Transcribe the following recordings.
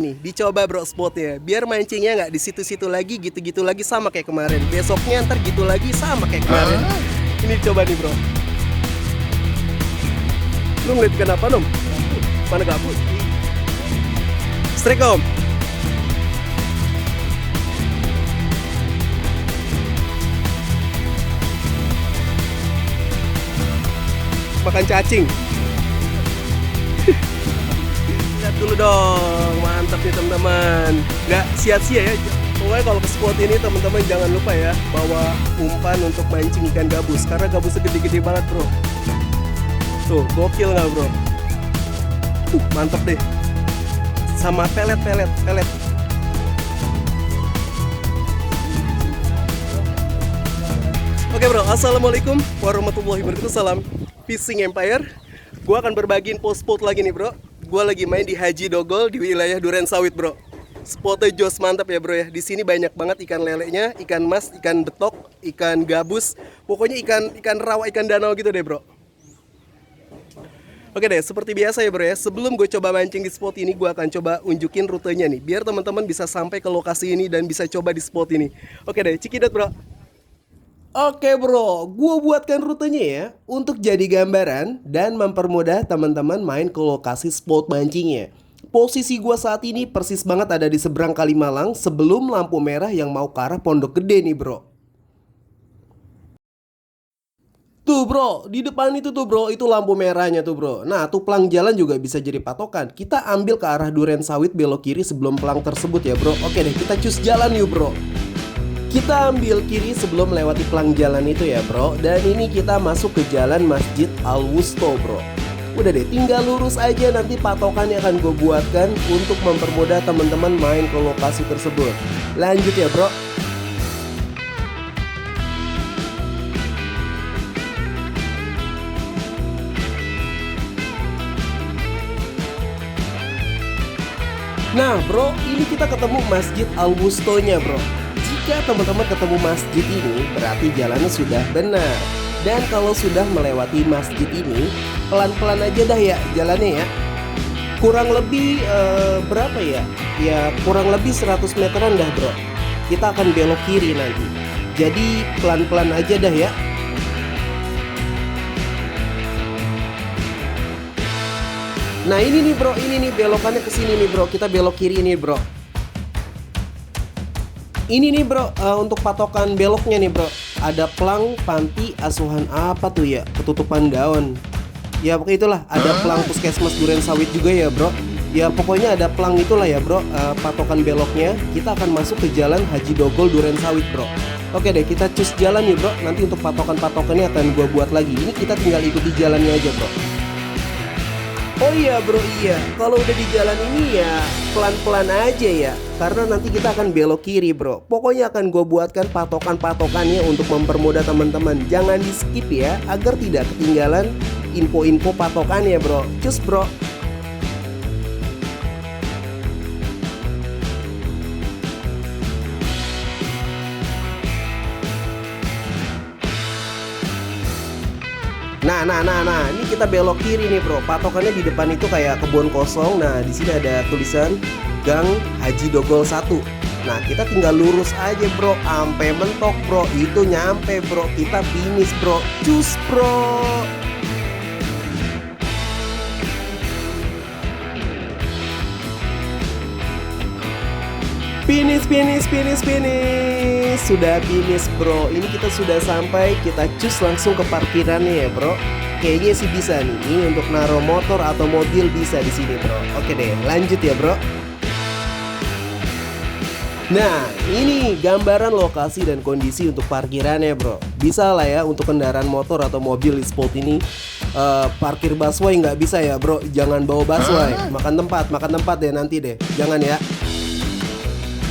Nih, dicoba bro spotnya. Biar mancingnya nggak di situ-situ lagi, gitu-gitu lagi sama kayak kemarin. Besoknya ntar gitu lagi sama kayak kemarin. Ini coba nih bro. Lu ngeliat ikan apa nom? Mana gabut? Strike om. Makan cacing. Lihat dulu dong, mantap nih teman-teman. Nggak sia-sia ya. Pokoknya kalau ke spot ini teman-teman jangan lupa ya bawa umpan untuk mancing ikan gabus karena gabusnya gede-gede banget bro. Tuh, gokil nggak bro? Mantap deh. Sama pelet. Oke bro, assalamualaikum warahmatullahi wabarakatuh. Salam Fishing Empire. Gua akan berbagi info spot lagi nih bro. Gua lagi main di Haji Dogol di wilayah Durensawit bro. Spotnya jos mantap ya bro ya. Di sini banyak banget ikan lelenya, ikan mas, ikan betok, ikan gabus. Pokoknya ikan rawa, ikan danau gitu deh bro. Oke deh, seperti biasa ya bro ya. Sebelum gue coba mancing di spot ini, gue akan coba unjukin rutenya nih, biar teman-teman bisa sampai ke lokasi ini dan bisa coba di spot ini. Oke deh, cikidot bro. Oke bro, gue buatkan rutenya ya untuk jadi gambaran dan mempermudah teman-teman main ke lokasi spot mancingnya. Posisi gue saat ini persis banget ada di seberang Kalimalang sebelum lampu merah yang mau ke arah Pondok Gede nih bro. Tuh bro, di depan itu tuh bro, itu lampu merahnya tuh bro. Nah tuh pelang jalan juga bisa jadi patokan. Kita ambil ke arah Durensawit belok kiri sebelum pelang tersebut ya bro. Oke deh, kita cus jalan yuk bro. Kita ambil kiri sebelum melewati pelang jalan itu ya bro. Dan ini kita masuk ke jalan Masjid Al-Wusto bro. Udah deh, tinggal lurus aja, nanti patokannya akan gue buatkan untuk mempermudah teman-teman main ke lokasi tersebut. Lanjut ya bro. Nah bro, ini kita ketemu Masjid Al-Wustonya bro. Jika teman-teman ketemu masjid ini, berarti jalannya sudah benar. Dan kalau sudah melewati masjid ini, pelan-pelan aja dah ya jalannya ya. Kurang lebih berapa ya? Ya kurang lebih 100 meteran dah bro. Kita akan belok kiri nanti. Jadi pelan-pelan aja dah ya. Nah ini nih bro, ini nih belokannya ke sini nih bro. Kita belok kiri nih bro. Ini nih bro, untuk patokan beloknya nih bro. Ada pelang panti asuhan apa tuh ya? Ketutupan daun. Ya pokoknya itulah. Ada pelang puskesmas Durensawit juga ya bro. Ya pokoknya ada pelang itulah ya bro, patokan beloknya. Kita akan masuk ke jalan Haji Dogol Durensawit bro. Oke deh, kita cus jalan nih bro. Nanti untuk patokan-patokannya akan gue buat lagi. Ini kita tinggal ikuti jalannya aja bro. Oh iya bro, iya. Kalau udah di jalan ini ya pelan-pelan aja ya. Karena nanti kita akan belok kiri bro. Pokoknya akan gue buatkan patokan-patokannya untuk mempermudah teman-teman. Jangan di skip ya, agar tidak ketinggalan info-info patokannya bro. Cus bro. Nah, ini kita belok kiri nih bro. Patokannya di depan itu kayak kebun kosong. Nah, di sini ada tulisan Gang Haji Dogol 1. Nah, kita tinggal lurus aja bro, sampai mentok bro. Itu nyampe bro, kita finish bro. Cus bro. Finish. Sudah finish bro. Ini kita sudah sampai. Kita cus langsung ke parkirannya ya bro. Kayaknya sih bisa nih. Ini untuk naruh motor atau mobil bisa di sini bro. Oke deh, lanjut ya bro. Nah, ini gambaran lokasi dan kondisi untuk parkirannya bro. Bisa lah ya untuk kendaraan motor atau mobil di spot ini. Parkir busway nggak bisa ya bro. Jangan bawa busway. Makan tempat deh nanti deh. Jangan ya.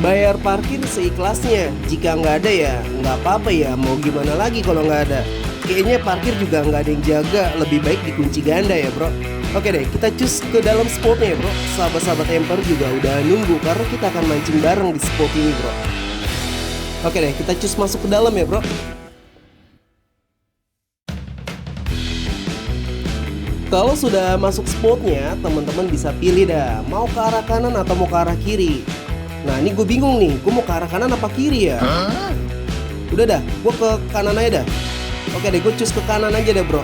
Bayar parkir seikhlasnya. Jika nggak ada ya nggak apa-apa ya. Mau gimana lagi kalau nggak ada. Kayaknya parkir juga nggak ada yang jaga. Lebih baik dikunci ganda ya bro. Oke deh, kita cus ke dalam spotnya ya bro. Sahabat-sahabat Emper juga udah nunggu karena kita akan mancing bareng di spot ini bro. Oke deh, kita cus masuk ke dalam ya bro. Kalau sudah masuk spotnya, teman-teman bisa pilih dah, mau ke arah kanan atau mau ke arah kiri. Nah ini gue bingung nih, gue mau ke arah kanan apa kiri ya? Udah dah, gue ke kanan aja dah. Oke deh, gue cus ke kanan aja deh bro.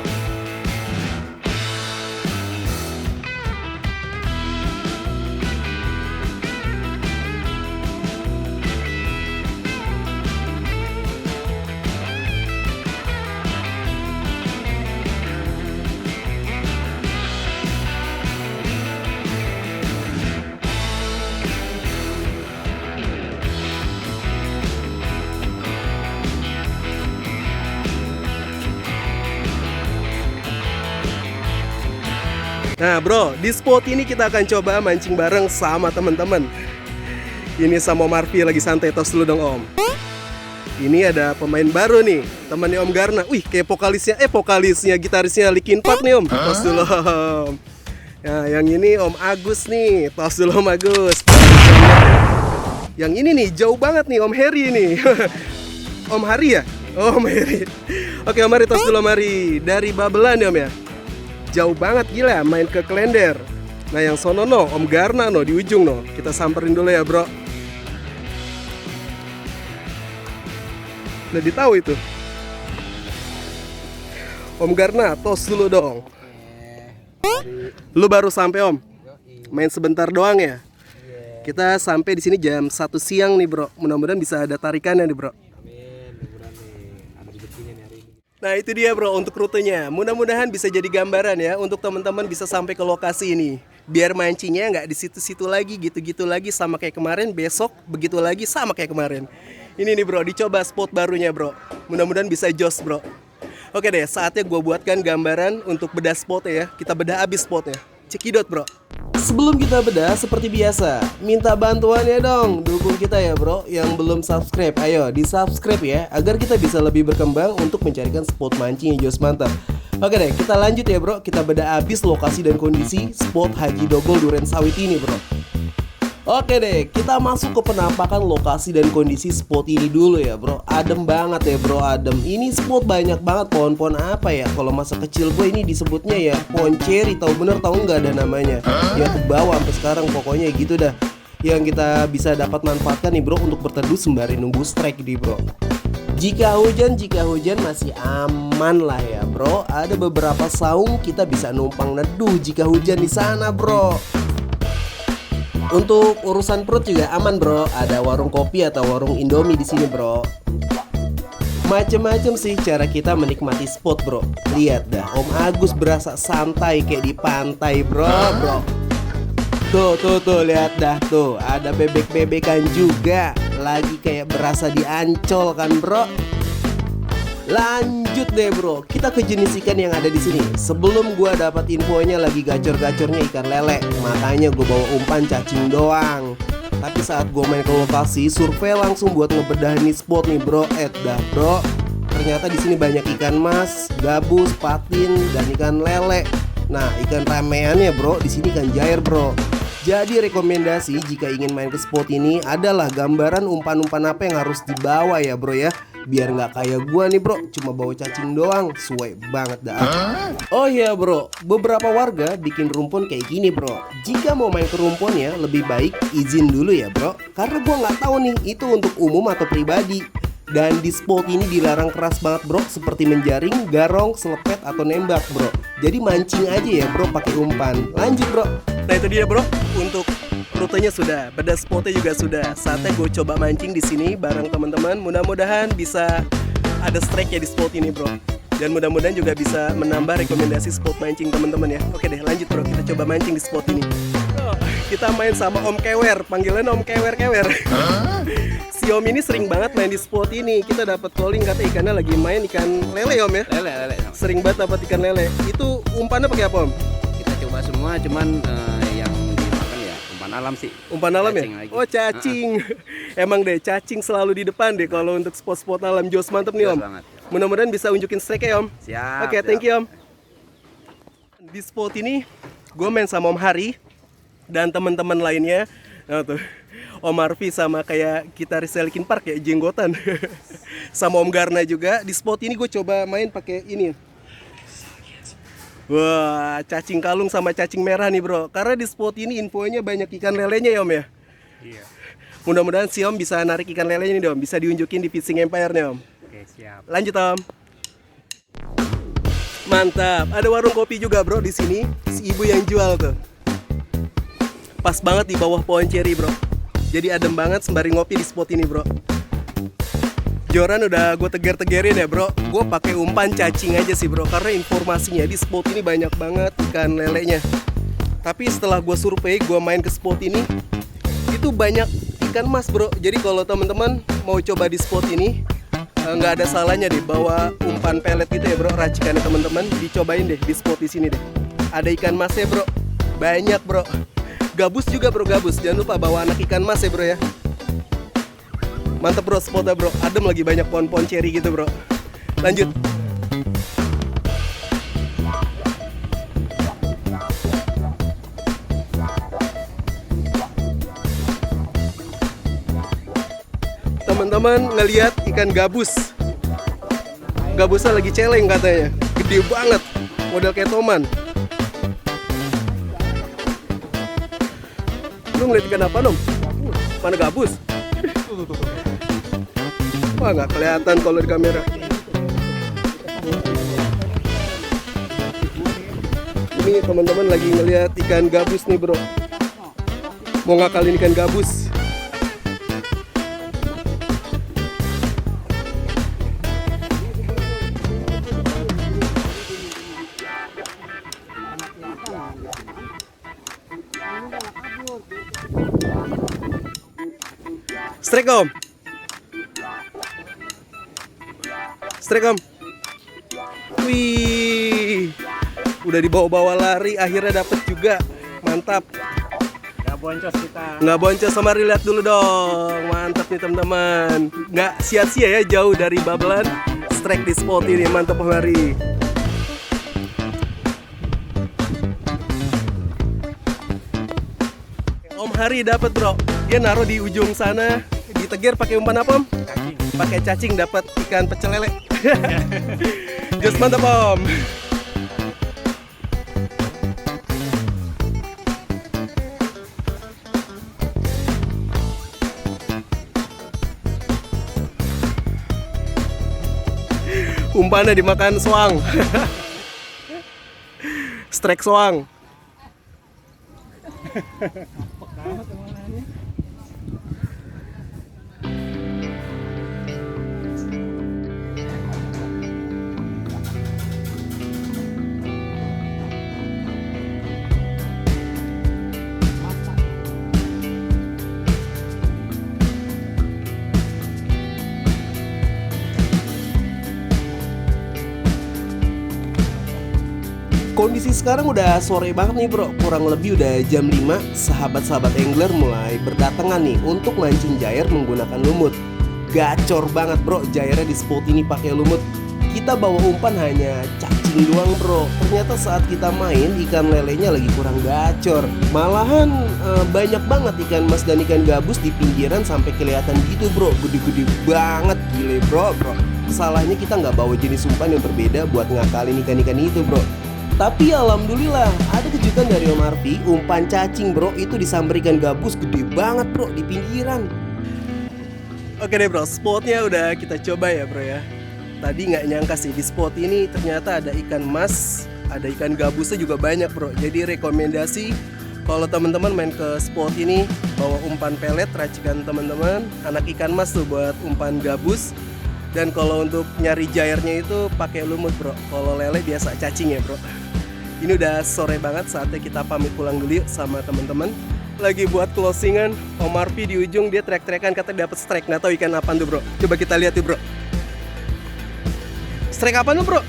Nah bro, di spot ini kita akan coba mancing bareng sama teman-teman. Ini sama Om Arfi lagi santai, tos dulu dong Om. Ini ada pemain baru nih, temannya Om Garna. Wih, kayak vokalisnya, gitarisnya Linkin Park nih Om. Tos dulu Om. Nah, yang ini Om Agus nih, tos dulu Om Agus. Yang ini nih, jauh banget nih Om Heri nih. Om Hari ya? Oh Om Heri. Oke Om Hari, tos dulu Om Hari. Dari Babelan ya Om ya? Jauh banget gila, main ke Klender. Nah yang sono no, Om Garna no, di ujung no. Kita samperin dulu ya bro. Udah ditahu itu. Om Garna, tos dulu dong. Lu baru sampai Om? Main sebentar doang ya? Kita sampai di sini jam 1 siang nih bro. Mudah-mudahan bisa ada tarikannya nih bro. Nah itu dia bro untuk rutenya. Mudah-mudahan bisa jadi gambaran ya untuk teman-teman bisa sampai ke lokasi ini. Biar mancingnya nggak di situ-situ lagi, gitu-gitu lagi sama kayak kemarin. Besok begitu lagi sama kayak kemarin. Ini nih bro, dicoba spot barunya bro. Mudah-mudahan bisa jos bro. Oke deh, saatnya gue buatkan gambaran untuk bedah spotnya ya. Kita bedah abis spotnya. Cekidot bro. Sebelum kita bedah, seperti biasa, minta bantuannya dong, dukung kita ya bro. Yang belum subscribe, ayo di subscribe ya, agar kita bisa lebih berkembang untuk mencarikan spot mancing yang jos mantap. Oke deh, kita lanjut ya bro. Kita bedah abis lokasi dan kondisi spot Haji Dogol Duren Sawit ini bro. Oke deh, kita masuk ke penampakan lokasi dan kondisi spot ini dulu ya bro. Adem banget ya bro, adem. Ini spot banyak banget pohon-pohon apa ya. Kalau masa kecil gue ini disebutnya ya pohon ceri, tahu bener tahu nggak ada namanya. Ya ke bawah sampai sekarang pokoknya gitu dah. Yang kita bisa dapat manfaatkan nih bro untuk berteduh sembari nunggu strike nih bro. Jika hujan masih aman lah ya bro. Ada beberapa saung kita bisa numpang neduh jika hujan di sana bro. Untuk urusan perut juga aman bro. Ada warung kopi atau warung Indomie di sini bro. Macem-macem sih cara kita menikmati spot bro. Lihat dah, Om Agus berasa santai kayak di pantai bro. Tuh lihat dah tuh. Ada bebek-bebekan juga. Lagi kayak berasa di Ancol kan bro. Lanjut deh bro, kita ke jenis ikan yang ada di sini. Sebelum gua dapat infonya lagi gacor-gacornya ikan lele, makanya gue bawa umpan cacing doang. Tapi saat gue main ke lokasi, survei langsung buat ngebedah nih spot nih bro. Dah bro, ternyata di sini banyak ikan mas, gabus, patin, dan ikan lele. Nah ikan rameannya bro, di sini ikan jair bro. Jadi rekomendasi jika ingin main ke spot ini adalah gambaran umpan-umpan apa yang harus dibawa ya bro ya. Biar nggak kayak gua nih bro, cuma bawa cacing doang, suwe banget dah. Oh iya bro, beberapa warga bikin rumpun kayak gini bro. Jika mau main ke rumpunnya, lebih baik izin dulu ya bro. Karena gua nggak tahu nih itu untuk umum atau pribadi. Dan di spot ini dilarang keras banget bro, seperti menjaring, garong, selepet, atau nembak bro. Jadi mancing aja ya bro pakai umpan. Lanjut bro. Nah itu dia bro, untuk rutenya sudah, bedah spotnya juga sudah. Saatnya gue coba mancing di sini bareng teman-teman. Mudah-mudahan bisa ada strike ya di spot ini bro. Dan mudah-mudahan juga bisa menambah rekomendasi spot mancing teman-teman ya. Oke deh lanjut bro, kita coba mancing di spot ini. Kita main sama Om Kewer, panggilan Om Kewer-Kewer. Si Om ini sering banget main di spot ini. Kita dapat calling kata ikannya lagi main ikan lele Om ya. Lele. Sering banget dapat ikan lele. Itu umpannya pakai apa Om? Kita coba semua, cuman yang dimakan ya umpan alam sih. Umpan alam ya? Lagi. Oh cacing. Emang deh cacing selalu di depan deh kalau untuk spot-spot alam. Jos mantep nih Om. Mudah-mudahan bisa unjukin strike ya Om. Siap. Oke, thank you Om. Di spot ini gue main sama Om Hari dan teman-teman lainnya. Nah tuh Om Arfi sama kayak gitaris Linkin Park kayak jenggotan. Sama Om Garna juga. Di spot ini gue coba main pakai ini. Wah, cacing kalung sama cacing merah nih bro. Karena di spot ini infonya banyak ikan lelenya ya om ya. Iya. Mudah-mudahan si om bisa narik ikan lelenya nih dong. Bisa diunjukin di Fishing Empire nih om. Oke, siap. Lanjut om. Mantap. Ada warung kopi juga bro di sini. Si ibu yang jual tuh. Pas banget di bawah pohon ceri bro. Jadi adem banget sembari ngopi di spot ini bro. Joran udah gue teger-tegerin ya bro. Gue pakai umpan cacing aja sih bro. Karena informasinya di spot ini banyak banget ikan lelenya. Tapi setelah gue survei, gue main ke spot ini, itu banyak ikan mas bro. Jadi kalau teman-teman mau coba di spot ini, nggak ada salahnya deh bawa umpan pelet gitu ya bro. Racikannya teman-teman dicobain deh di spot di sini deh. Ada ikan masnya bro, banyak bro. Gabus juga bro, gabus. Jangan lupa bawa anak ikan mas ya bro ya. Mantap bro spotnya bro, adem lagi banyak pohon-pohon ceri gitu bro. Lanjut. Teman-teman ngelihat ikan gabus. Gabusnya lagi celeng katanya. Gede banget, model kayak toman. Lu ngeliat ikan apa nom? Mana gabus? Wah nggak kelihatan kalau di kamera. Ini teman-teman lagi ngelihat ikan gabus nih bro. Mau ngakalin ikan gabus. Strike om. Strike om. Wih, udah dibawa-bawa lari, akhirnya dapet juga. Mantap. Nggak boncos kita. Nggak boncos, sama lihat dulu dong. Mantap nih teman-teman. Nggak sia-sia ya jauh dari babelan. Strike di spot ini, mantap Om Hari. Om Hari dapat bro. Dia naruh di ujung sana. Diteger pakai umpan apa om? Cacing. Pakai cacing dapat ikan pecel lele. Just mantap om. Umpannya dimakan soang. Strike soang. Kondisi sekarang udah sore banget nih bro. Kurang lebih udah jam 5. Sahabat-sahabat angler mulai berdatangan nih untuk mancing jair menggunakan lumut. Gacor banget bro, jairnya di spot ini pakai lumut. Kita bawa umpan hanya cacing doang bro. Ternyata saat kita main ikan lelenya lagi kurang gacor. Malahan banyak banget ikan mas dan ikan gabus di pinggiran sampai kelihatan gitu bro. Gede-gede banget, gile bro. Salahnya kita nggak bawa jenis umpan yang berbeda buat ngakalin ikan-ikan itu bro. Tapi alhamdulillah ada kejutan dari Om Arfi. Umpan cacing bro itu disamberikan gabus gede banget bro di pinggiran. Oke deh bro, spotnya udah kita coba ya bro ya. Tadi nggak nyangka sih di spot ini ternyata ada ikan mas, ada ikan gabusnya juga banyak bro. Jadi rekomendasi kalau teman-teman main ke spot ini bawa umpan pelet racikan teman-teman, anak ikan mas tuh buat umpan gabus. Dan kalau untuk nyari jairnya itu pakai lumut bro. Kalau lele biasa cacing ya bro. Ini udah sore banget, saatnya kita pamit pulang dulu yuk sama teman-teman. Lagi buat closingan, Om Arfi di ujung dia trek-trekan kata dapat strike. Nggak tahu ikan apa tuh bro. Coba kita lihat tuh bro. Strike apa tuh bro?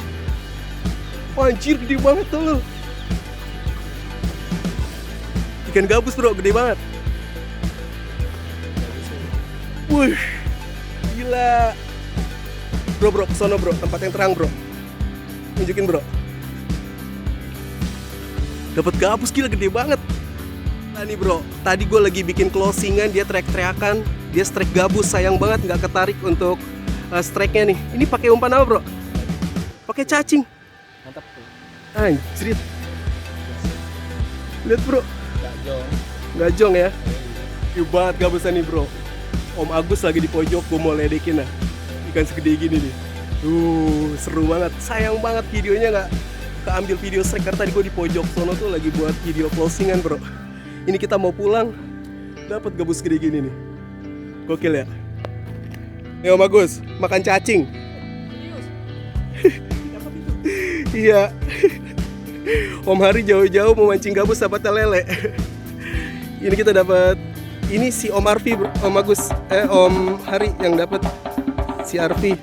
Anjir gede banget tuh lu. Ikan gabus bro, gede banget. Wih, gila. Bro, kesana bro, tempat yang terang bro. Tunjukin bro. Dapat gabus gila gede banget. Nah nih bro, tadi gue lagi bikin closingan, dia teriak-teriakan, dia strike gabus, sayang banget nggak ketarik untuk strike-nya nih. Ini pakai umpan apa bro? Pakai cacing. Mantap tuh. Anjrit. Lihat bro, gajong ya. Hebat gabusan nih bro. Om Agus lagi di pojok, gue mau ledekin lah. Ikan segede gini nih. Seru banget. Sayang banget videonya nggak keambil video strike karena tadi gue di pojok sono tuh lagi buat video closingan bro. Ini kita mau pulang, dapat gabus segede gini nih. Gokil ya. Nih Om Agus, makan cacing. Iya. Om Hari jauh-jauh mau mancing gabus dapat lele. Ini kita dapat, ini si Om Arfi bro, Om Agus, Om Hari yang dapat si Arfi.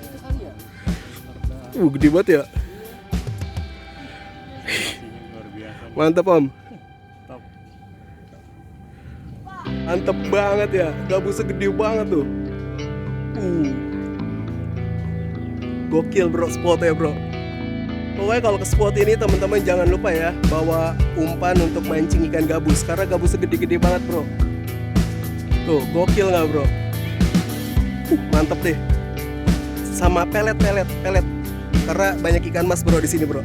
Gede banget ya. Mantap Om. Mantap banget ya, gabusnya gede banget tuh. Gokil bro spotnya bro. Pokoknya kalau ke spot ini teman-teman jangan lupa ya bawa umpan untuk mancing ikan gabus karena gabusnya gede-gede banget bro. Tuh gokil nggak bro? Mantep deh. Sama pelet karena banyak ikan mas bro di sini bro.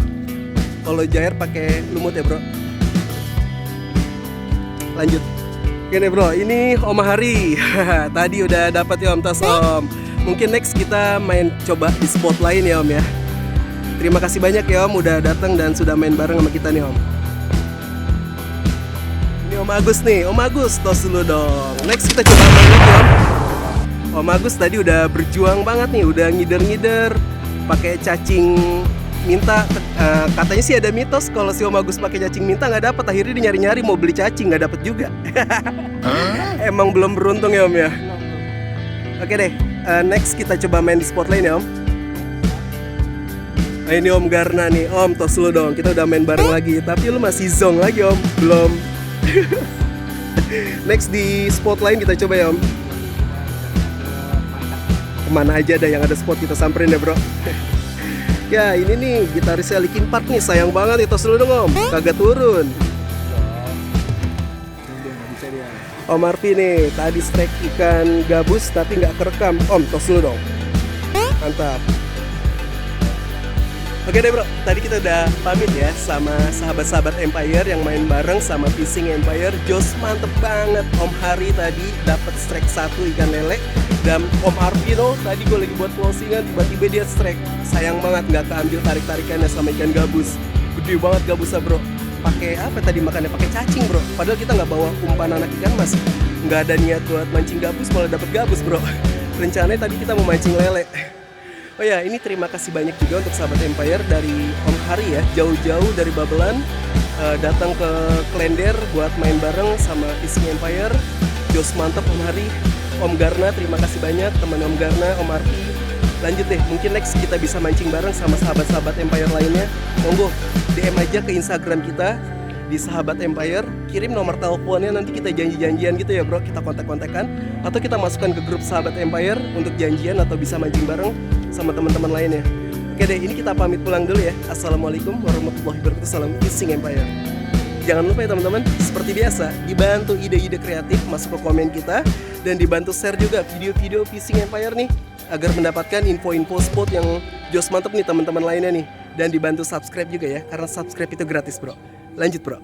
Kalau jair pakai lumut ya bro. Lanjut. Gini bro, ini Om Hari. Tadi udah dapat ya Om tas Om. Mungkin next kita main coba di spot lain ya Om ya. Terima kasih banyak ya Om udah datang dan sudah main bareng sama kita nih Om. Ini Om Agus nih, Om Agus tos dulu dong. Next kita coba main lagi Om. Om Agus tadi udah berjuang banget nih, udah ngider-ngider pakai cacing minta. Katanya sih ada mitos kalau si Om Agus pakai cacing minta nggak dapat. Akhirnya dia nyari-nyari mau beli cacing nggak dapat juga. Emang belum beruntung ya Om ya. Oke deh, next kita coba main di spot lain ya Om. Nah, ini Om Garna nih, Om tos lu dong, kita udah main bareng lagi. Tapi lu masih zong lagi Om, belum. Next di spot lain kita coba ya Om. Kemana aja ada yang ada spot kita samperin ya bro. Ya ini nih gitarisnya Linkin Park nih, sayang banget nih, tos lu dong Om, kagak turun. Om Arfi nih, tadi strike ikan gabus tapi nggak kerekam. Om tos lu dong, mantap. Oke deh bro, tadi kita udah pamit ya sama sahabat-sahabat Empire yang main bareng sama Fishing Empire. Jos mantep banget. Om Hari tadi dapat strike 1 ikan lele. Dan Om Arvino tadi gue lagi buat closingan, tiba-tiba dia strike. Sayang banget nggak keambil tarik-tarikannya sama ikan gabus. Gede banget gabusnya bro. Pakai apa tadi makannya? Pakai cacing bro. Padahal kita nggak bawa umpan anak ikan mas. Nggak ada niat buat mancing gabus, malah dapet gabus bro. Rencananya tadi kita mau mancing lele. Oh ya, ini terima kasih banyak juga untuk sahabat Empire dari Om Hari ya, jauh-jauh dari Babelan datang ke Klender buat main bareng sama Fishing Empire. Jos mantap Om Hari. Om Garna terima kasih banyak, teman Om Garna, Om Arfi. Lanjut deh, mungkin next kita bisa mancing bareng sama sahabat-sahabat Empire lainnya. Monggo DM aja ke Instagram kita di Sahabat Empire, kirim nomor teleponnya, nanti kita janji-janjian gitu ya bro, kita kontak-kontakan atau kita masukkan ke grup Sahabat Empire untuk janjian atau bisa mancing bareng sama teman-teman lainnya. Oke deh, ini kita pamit pulang dulu ya. Assalamualaikum warahmatullahi wabarakatuh. Salam Fishing Empire. Jangan lupa ya teman-teman, seperti biasa dibantu ide-ide kreatif masuk ke komen kita dan dibantu share juga video-video Fishing Empire nih agar mendapatkan info-info spot yang jos mantep nih teman-teman lainnya nih, dan dibantu subscribe juga ya karena subscribe itu gratis bro. Lanjut bro.